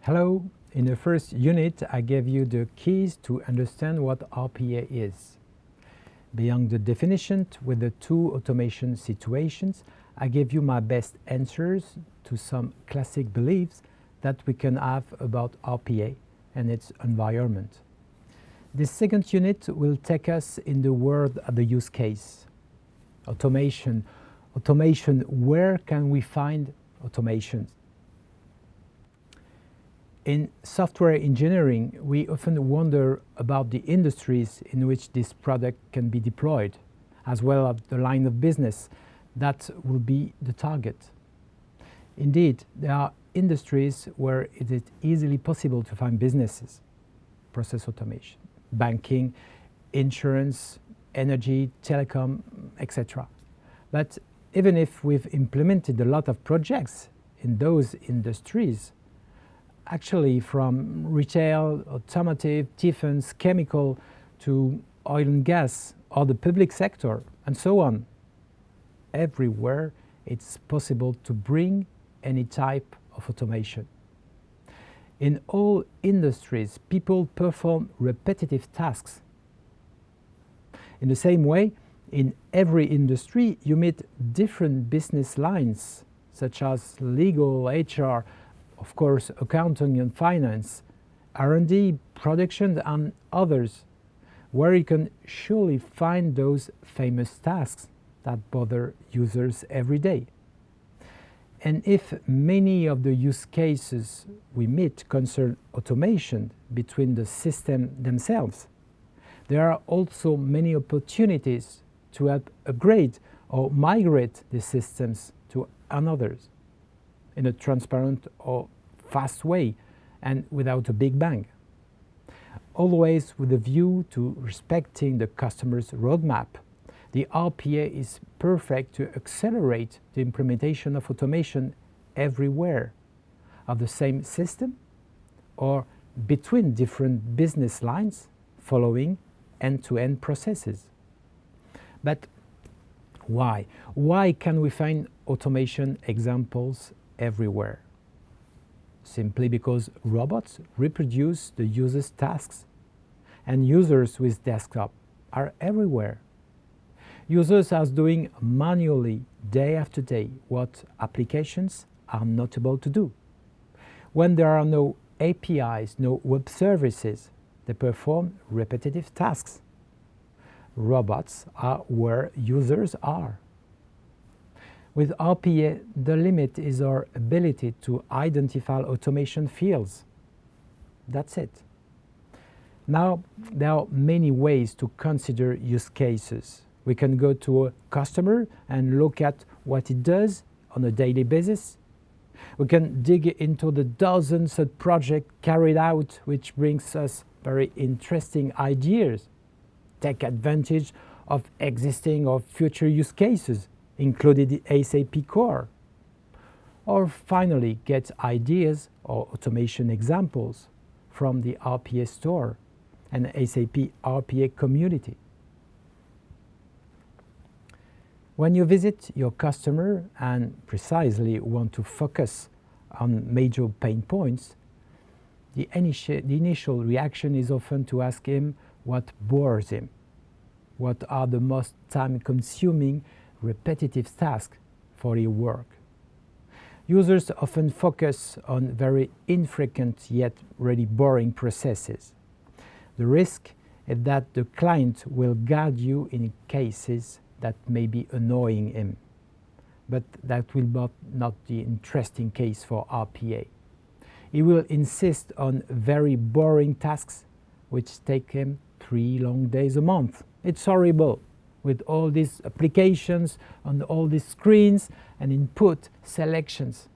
Hello, in the first unit I gave you the keys to understand what RPA is. Beyond the definition with the two automation situations, I gave you my best answers to some classic beliefs that we can have about RPA and its environment. This second unit will take us in the world of the use case. Automation, where can we find automation? In software engineering, we often wonder about the industries in which this product can be deployed, as well as the line of business that will be the target. Indeed, there are industries where it is easily possible to find businesses, process automation, banking, insurance, energy, telecom, etc. But even if we've implemented a lot of projects in those industries, actually from retail, automotive, defense, chemical, to oil and gas, or the public sector, and so on. Everywhere it's possible to bring any type of automation. In all industries, people perform repetitive tasks. In the same way, in every industry, you meet different business lines, such as legal, HR, of course, accounting and finance, R&D, production, and others, where you can surely find those famous tasks that bother users every day. And if many of the use cases we meet concern automation between the systems themselves, there are also many opportunities to help upgrade or migrate the systems to another in a transparent or fast way and without a big bang. Always with a view to respecting the customer's roadmap, the RPA is perfect to accelerate the implementation of automation everywhere of the same system or between different business lines following end-to-end processes. But why? Why can we find automation examples everywhere? Simply because robots reproduce the user's tasks, and users with desktop are everywhere. Users are doing manually day after day what applications are not able to do. When there are no APIs, no web services, they perform repetitive tasks. Robots are where users are. With RPA, the limit is our ability to identify automation fields. That's it. Now, there are many ways to consider use cases. We can go to a customer and look at what it does on a daily basis. We can dig into the dozens of projects carried out, which brings us very interesting ideas. Take advantage of existing or future use cases, including the SAP core. Or finally, get ideas or automation examples from the RPA store and SAP RPA community. When you visit your customer and precisely want to focus on major pain points, the initial reaction is often to ask him what bores him. What are the most time-consuming, repetitive tasks for your work? Users often focus on very infrequent yet really boring processes. The risk is that the client will guide you in cases that may be annoying him, but that will not be an interesting case for RPA. He will insist on very boring tasks which take him 3 long days a month. It's horrible with all these applications on all these screens and input selections.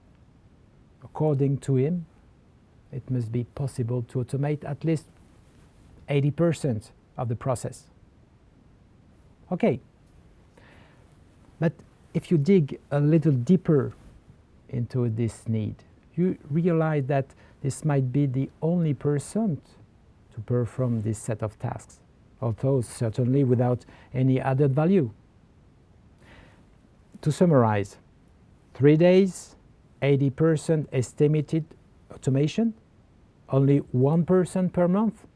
According to him, it must be possible to automate at least 80% of the process. Okay, but if you dig a little deeper into this need, you realize that this might be the only person to perform this set of tasks, although certainly without any added value. To summarize, 3 days, 80% estimated automation, Only 1% per month?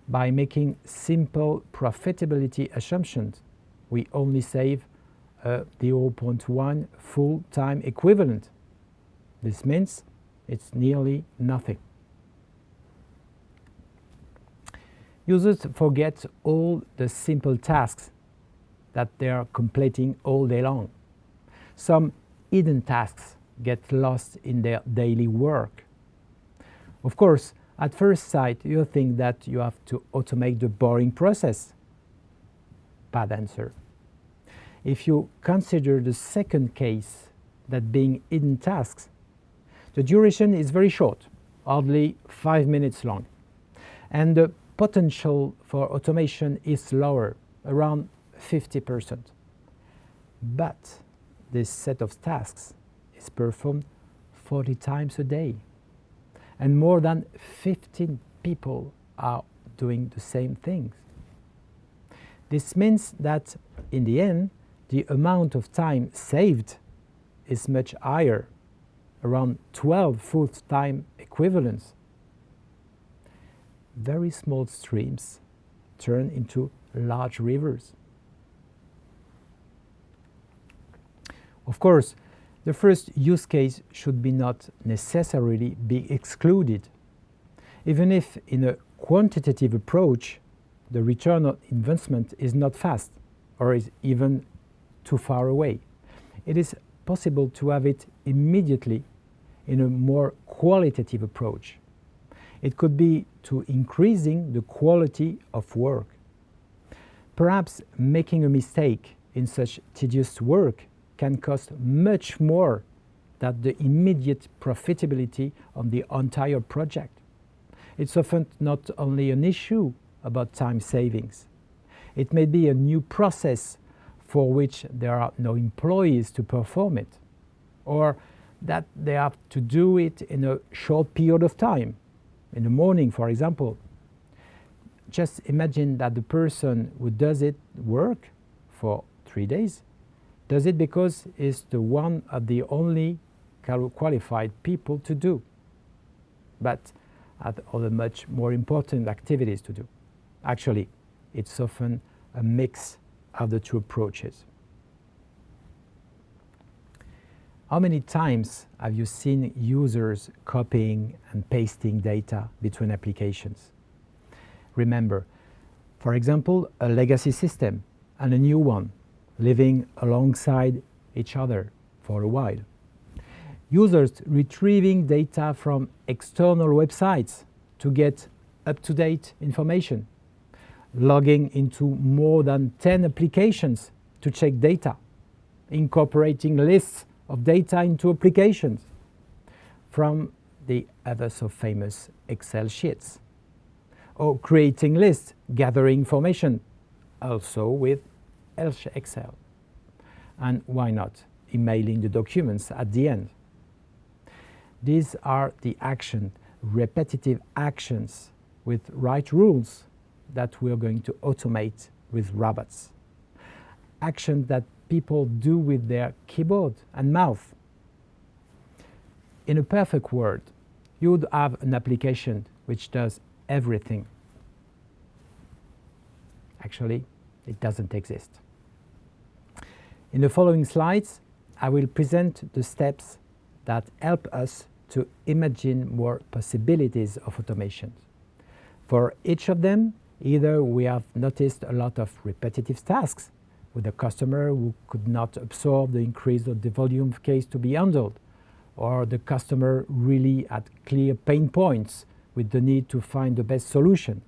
By making simple profitability assumptions, we only save a 0.1 full-time equivalent. This means it's nearly nothing. Users forget all the simple tasks that they are completing all day long. Some hidden tasks get lost in their daily work. Of course, at first sight, you think that you have to automate the boring process. Bad answer. If you consider the second case, that being hidden tasks, the duration is very short, hardly 5 minutes long, and the potential for automation is lower, around 50%. But this set of tasks is performed 40 times a day, and more than 15 people are doing the same things. This means that in the end, the amount of time saved is much higher, around 12 full-time equivalents. Very small streams turn into large rivers. Of course, the first use case should not necessarily be excluded, even if in a quantitative approach, the return on investment is not fast or is even too far away. It is possible to have it immediately in a more qualitative approach. It could be to increasing the quality of work. Perhaps making a mistake in such tedious work can cost much more than the immediate profitability on the entire project. It's often not only an issue about time savings. It may be a new process for which there are no employees to perform it, or that they have to do it in a short period of time, in the morning, for example. Just imagine that the person who does it work for 3 days does it because he's the one of the only qualified people to do, but have other much more important activities to do. Actually, it's often a mix of the two approaches. How many times have you seen users copying and pasting data between applications? Remember, for example, a legacy system and a new one living alongside each other for a while. Users retrieving data from external websites to get up-to-date information, logging into more than 10 applications to check data, incorporating lists of data into applications from the ever so famous Excel sheets, or creating lists, gathering information, also with Excel. And why not emailing the documents at the end? These are the repetitive actions with right rules that we are going to automate with robots. Actions that people do with their keyboard and mouth. In a perfect world, you would have an application which does everything. Actually, it doesn't exist. In the following slides, I will present the steps that help us to imagine more possibilities of automation. For each of them, either we have noticed a lot of repetitive tasks with a customer who could not absorb the increase of the volume of case to be handled, or the customer really had clear pain points with the need to find the best solution.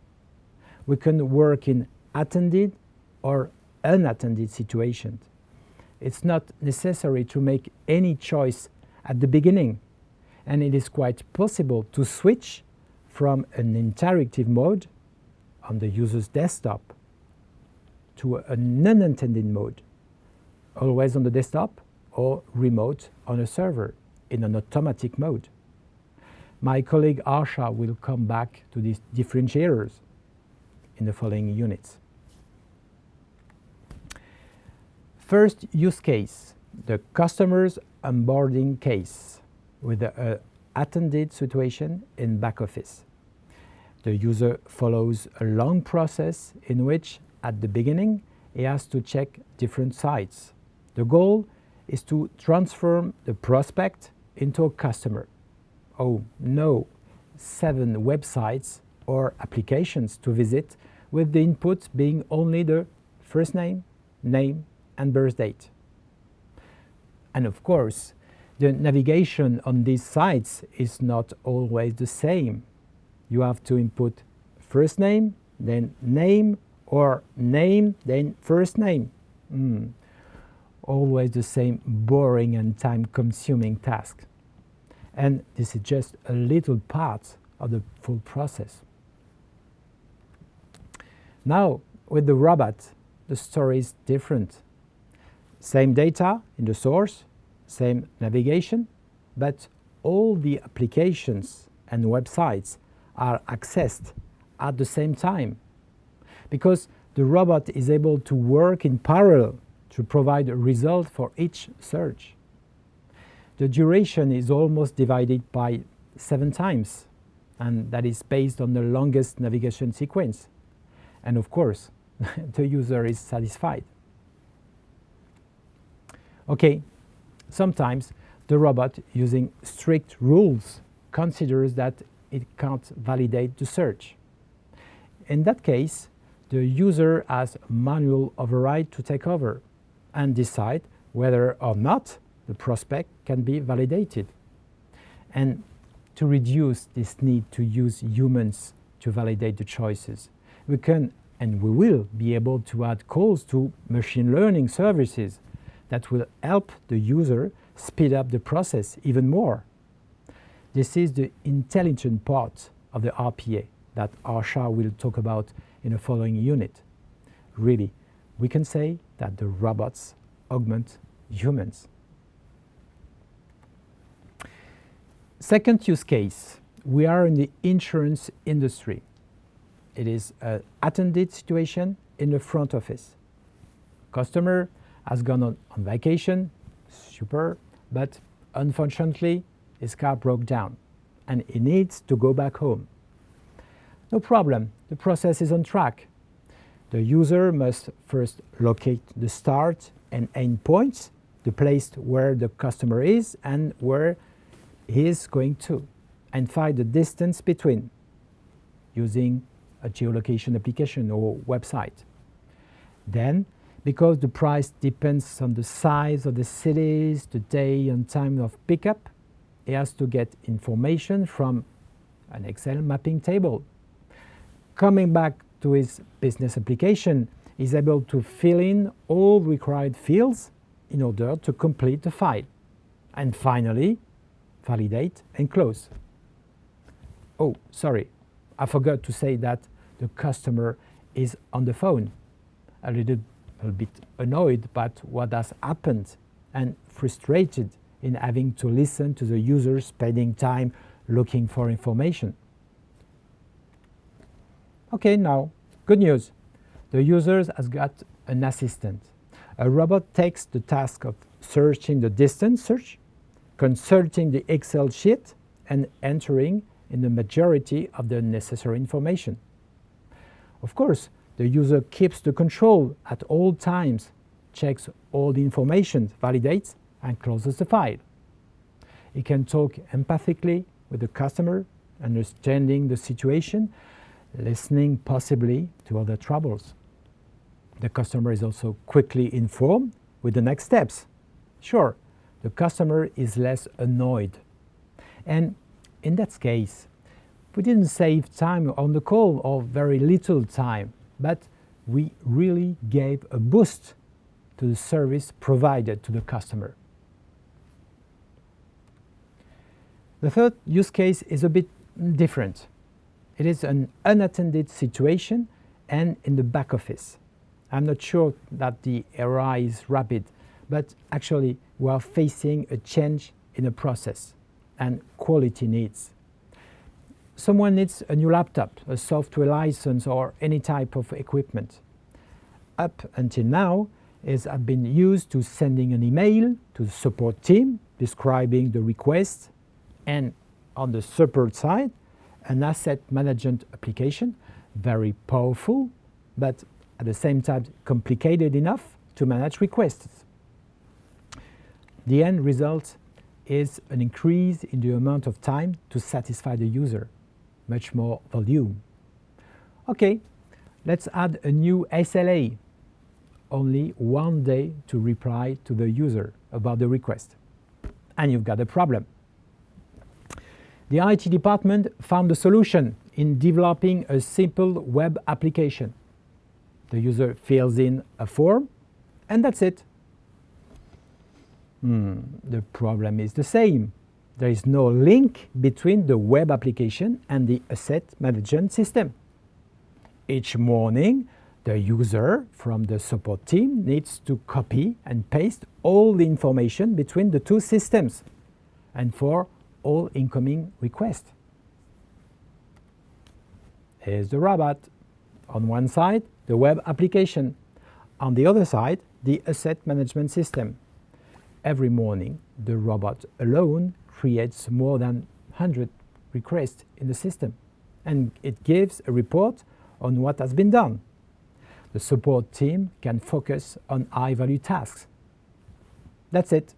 We can work in attended or unattended situations. It's not necessary to make any choice at the beginning, and it is quite possible to switch from an interactive mode on the user's desktop to an unattended mode, always on the desktop or remote on a server in an automatic mode. My colleague Arsha will come back to these differentiators in the following units. First use case, the customer's onboarding case with a attended situation in back office. The user follows a long process in which, at the beginning, he has to check different sites. The goal is to transform the prospect into a customer. Oh no, 7 websites or applications to visit, with the input being only the first name, name, and birth date. And of course, the navigation on these sites is not always the same. You have to input first name, then name, or name, then first name. Always the same boring and time-consuming task. And this is just a little part of the full process. Now, with the robot, the story is different. Same data in the source, same navigation, but all the applications and websites are accessed at the same time, because the robot is able to work in parallel to provide a result for each search. The duration is almost divided by 7 times, and that is based on the longest navigation sequence. And of course, the user is satisfied. Okay, sometimes the robot, using strict rules, considers that it can't validate the search. In that case, the user has manual override to take over and decide whether or not the prospect can be validated. And to reduce this need to use humans to validate the choices, we can and we will be able to add calls to machine learning services that will help the user speed up the process even more. This is the intelligent part of the RPA that Arsha will talk about in the following unit. Really, we can say that the robots augment humans. Second use case, we are in the insurance industry. It is an attended situation in the front office. Customer has gone on vacation, super, but unfortunately his car broke down and he needs to go back home. No problem, the process is on track. The user must first locate the start and end points, the place where the customer is and where he is going to, and find the distance between using a geolocation application or website. Then, because the price depends on the size of the cities, the day and time of pickup, he has to get information from an Excel mapping table. Coming back to his business application, he's able to fill in all required fields in order to complete the file. And finally, validate and close. Oh, sorry, I forgot to say that the customer is on the phone, a little bit annoyed by what has happened and frustrated in having to listen to the user spending time looking for information. Okay, now, good news. The user has got an assistant. A robot takes the task of searching the distance search, consulting the Excel sheet, and entering in the majority of the necessary information. Of course, the user keeps the control at all times, checks all the information, validates, and closes the file. He can talk empathically with the customer, understanding the situation, listening possibly to other troubles. The customer is also quickly informed with the next steps. Sure, the customer is less annoyed. And in that case, we didn't save time on the call or very little time, but we really gave a boost to the service provided to the customer. The third use case is a bit different. It is an unattended situation and in the back office. I'm not sure that the era is rapid, but actually we are facing a change in the process and quality needs. Someone needs a new laptop, a software license, or any type of equipment. Up until now, it has been used to sending an email to the support team describing the request, and On the support side, an asset management application, very powerful, but at the same time complicated enough to manage requests. The end result is an increase in the amount of time to satisfy the user, much more volume. Okay, let's add a new SLA, only 1 day to reply to the user about the request. And you've got a problem. The IT department found a solution in developing a simple web application. The user fills in a form, and that's it. The problem is the same. There is no link between the web application and the asset management system. Each morning, the user from the support team needs to copy and paste all the information between the two systems and for all incoming requests. Here's the robot. On one side, the web application. On the other side, the asset management system. Every morning, the robot alone creates more than 100 requests in the system, and it gives a report on what has been done. The support team can focus on high-value tasks. That's it.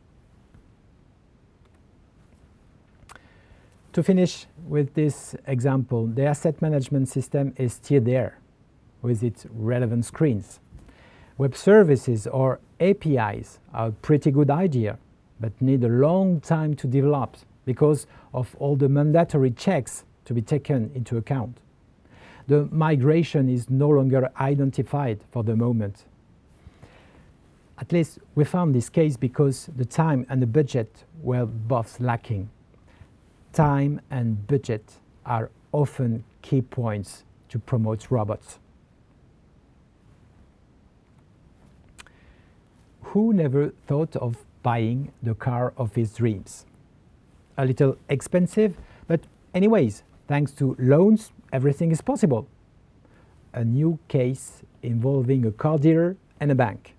To finish with this example, the asset management system is still there with its relevant screens. Web services or APIs are a pretty good idea, but need a long time to develop because of all the mandatory checks to be taken into account. The migration is no longer identified for the moment. At least we found this case because the time and the budget were both lacking. Time and budget are often key points to promote robots. Who never thought of buying the car of his dreams? A little expensive, but anyways, thanks to loans, everything is possible. A new case involving a car dealer and a bank.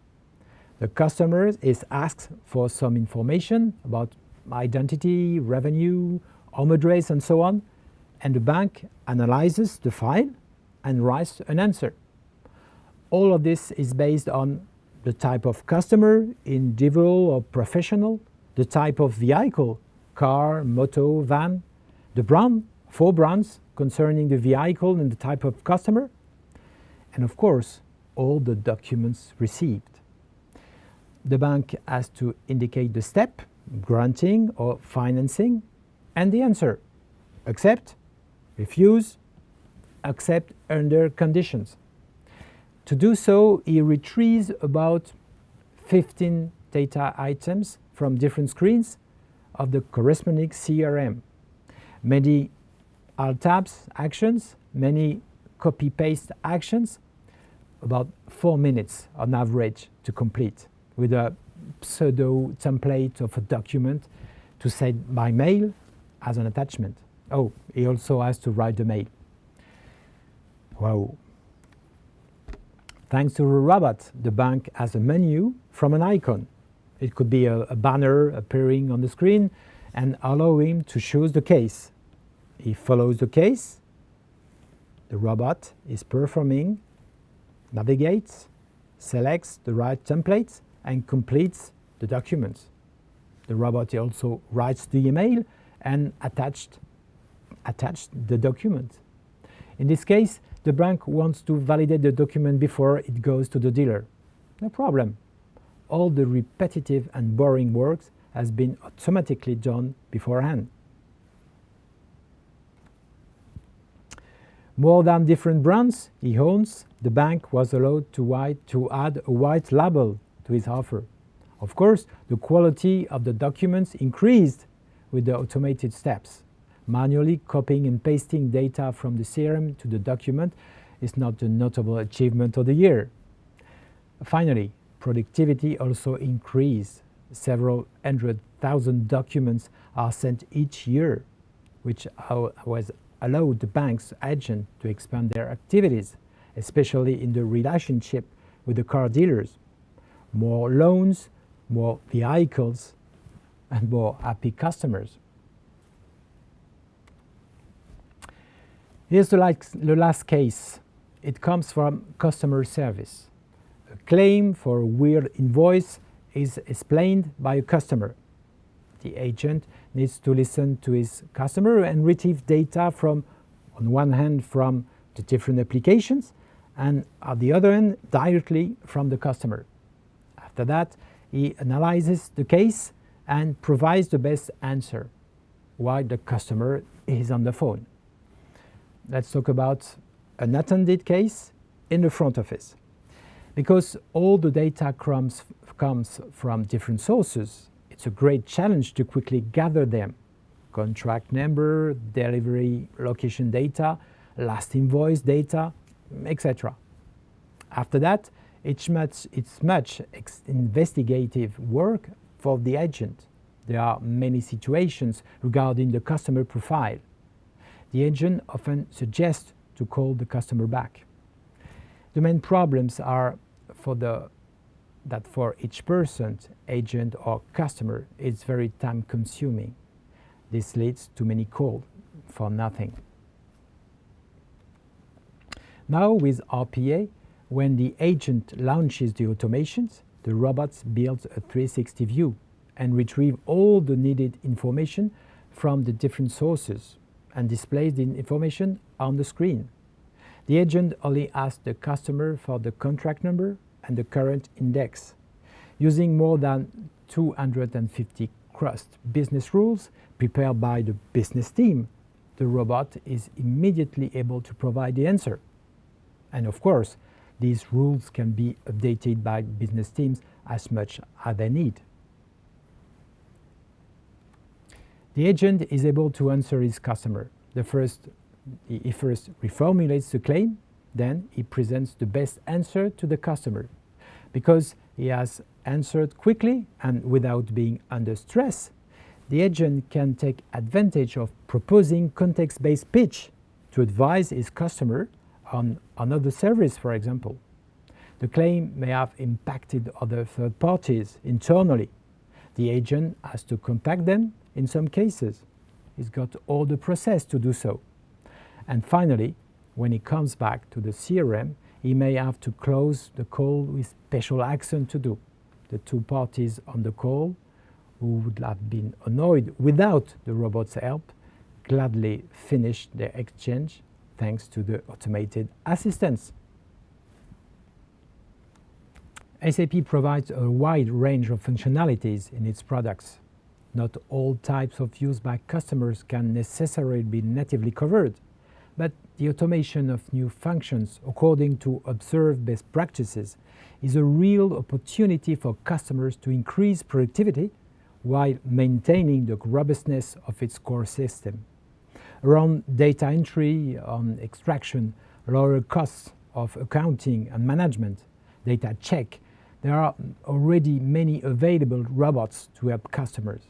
The customer is asked for some information about identity, revenue, home address, and so on, and the bank analyzes the file and writes an answer. All of this is based on the type of customer, individual or professional, the type of vehicle, car, moto, van, the brand, 4 brands concerning the vehicle and the type of customer, and of course, all the documents received. The bank has to indicate the step, granting or financing, and the answer: accept, refuse, accept under conditions. To do so, he retrieves about 15 data items from different screens of the corresponding CRM. Many alt-tabs actions, many copy-paste actions, about 4 minutes on average to complete, with a pseudo template of a document to send by mail as an attachment. Oh, he also has to write the mail. Wow. Thanks to the robot, the bank has a menu from an icon. It could be a banner appearing on the screen and allow him to choose the case. He follows the case. The robot is performing, navigates, selects the right templates, and completes the documents. The robot also writes the email and attached the document. In this case, the bank wants to validate the document before it goes to the dealer. No problem. All the repetitive and boring work has been automatically done beforehand. More than different brands he owns, the bank was allowed to add a white label to his offer. Of course, the quality of the documents increased with the automated steps. Manually copying and pasting data from the CRM to the document is not a notable achievement of the year. Finally, productivity also increased. Several 100,000 documents are sent each year, which was allowed the bank's agent to expand their activities, especially in the relationship with the car dealers. More loans, more vehicles, and more happy customers. Here's the last case. It comes from customer service. A claim for a weird invoice is explained by a customer. The agent needs to listen to his customer and retrieve data from, on one hand, from the different applications, and on the other hand, directly from the customer. After that, he analyzes the case and provides the best answer while the customer is on the phone. Let's talk about an attended case in the front office. Because all the data comes from different sources, it's a great challenge to quickly gather them. Contract number, delivery location data, last invoice data, etc. After that, it's much investigative work for the agent. There are many situations regarding the customer profile. The agent often suggests to call the customer back. The main problems are that for each person, agent or customer, it's very time consuming. This leads to many calls for nothing. Now with RPA, when the agent launches the automations, the robots build a 360 view and retrieve all the needed information from the different sources and displays the information on the screen. The agent only asks the customer for the contract number and the current index. Using more than 250 CRUST business rules prepared by the business team, the robot is immediately able to provide the answer. And of course, these rules can be updated by business teams as much as they need. The agent is able to answer his customer. He first reformulates the claim, then he presents the best answer to the customer. Because he has answered quickly and without being under stress, the agent can take advantage of proposing context-based pitch to advise his customer on another service, for example. The claim may have impacted other third parties internally. The agent has to contact them in some cases. He's got all the process to do so. And finally, when he comes back to the CRM, he may have to close the call with special action to do. The two parties on the call who would have been annoyed without the robot's help gladly finish their exchange thanks to the automated assistance. SAP provides a wide range of functionalities in its products. Not all types of use by customers can necessarily be natively covered, but the automation of new functions according to observed best practices is a real opportunity for customers to increase productivity while maintaining the robustness of its core system. Around data entry, on extraction, lower costs of accounting and management, data check, there are already many available robots to help customers.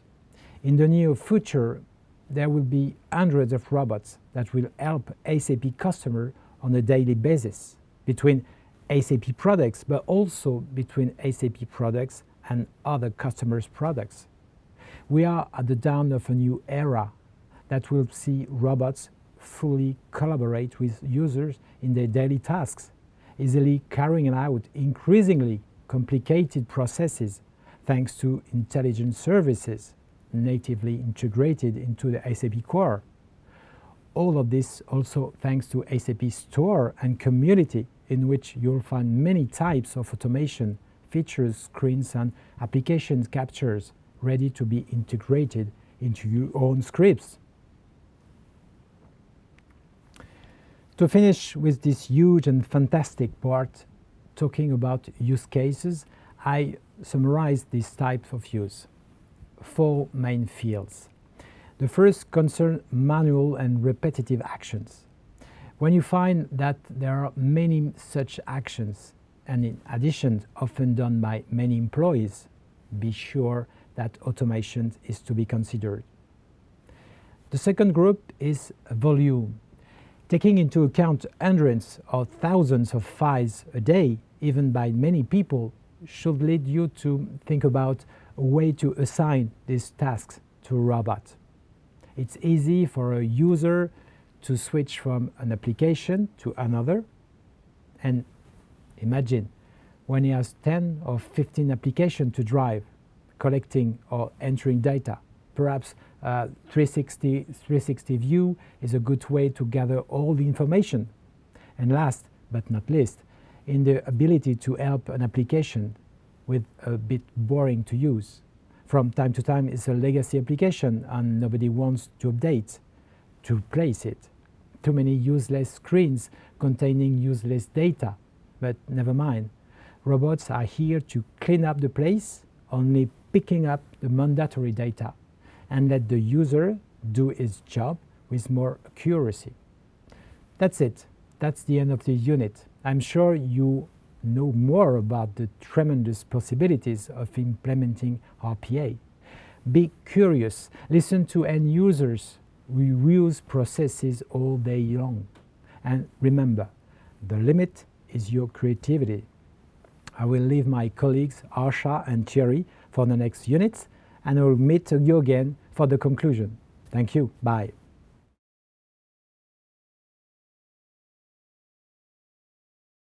In the near future, there will be hundreds of robots that will help SAP customers on a daily basis, between SAP products, but also between SAP products and other customers' products. We are at the dawn of a new era that will see robots fully collaborate with users in their daily tasks, easily carrying out increasingly complicated processes thanks to intelligent services natively integrated into the SAP core. All of this also thanks to SAP Store and Community, in which you'll find many types of automation, features, screens, and application captures ready to be integrated into your own scripts. To finish with this huge and fantastic part, talking about use cases, I summarize these types of use. 4 main fields. The first concerns manual and repetitive actions. When you find that there are many such actions, and in addition often done by many employees, be sure that automation is to be considered. The second group is volume. Taking into account hundreds or thousands of files a day, even by many people, should lead you to think about a way to assign these tasks to a robot. It's easy for a user to switch from an application to another. And imagine when he has 10 or 15 applications to drive, collecting or entering data. Perhaps 360 view is a good way to gather all the information. And last but not least, in the ability to help an application with a bit boring to use. From time to time it's a legacy application and nobody wants to update, to replace it. Too many useless screens containing useless data, but never mind. Robots are here to clean up the place, only picking up the mandatory data and let the user do his job with more accuracy. That's it. That's the end of the unit. I'm sure you know more about the tremendous possibilities of implementing RPA. Be curious. Listen to end users. We use processes all day long. And remember, the limit is your creativity. I will leave my colleagues Arsha and Thierry for the next units, and I will meet you again for the conclusion. Thank you. Bye.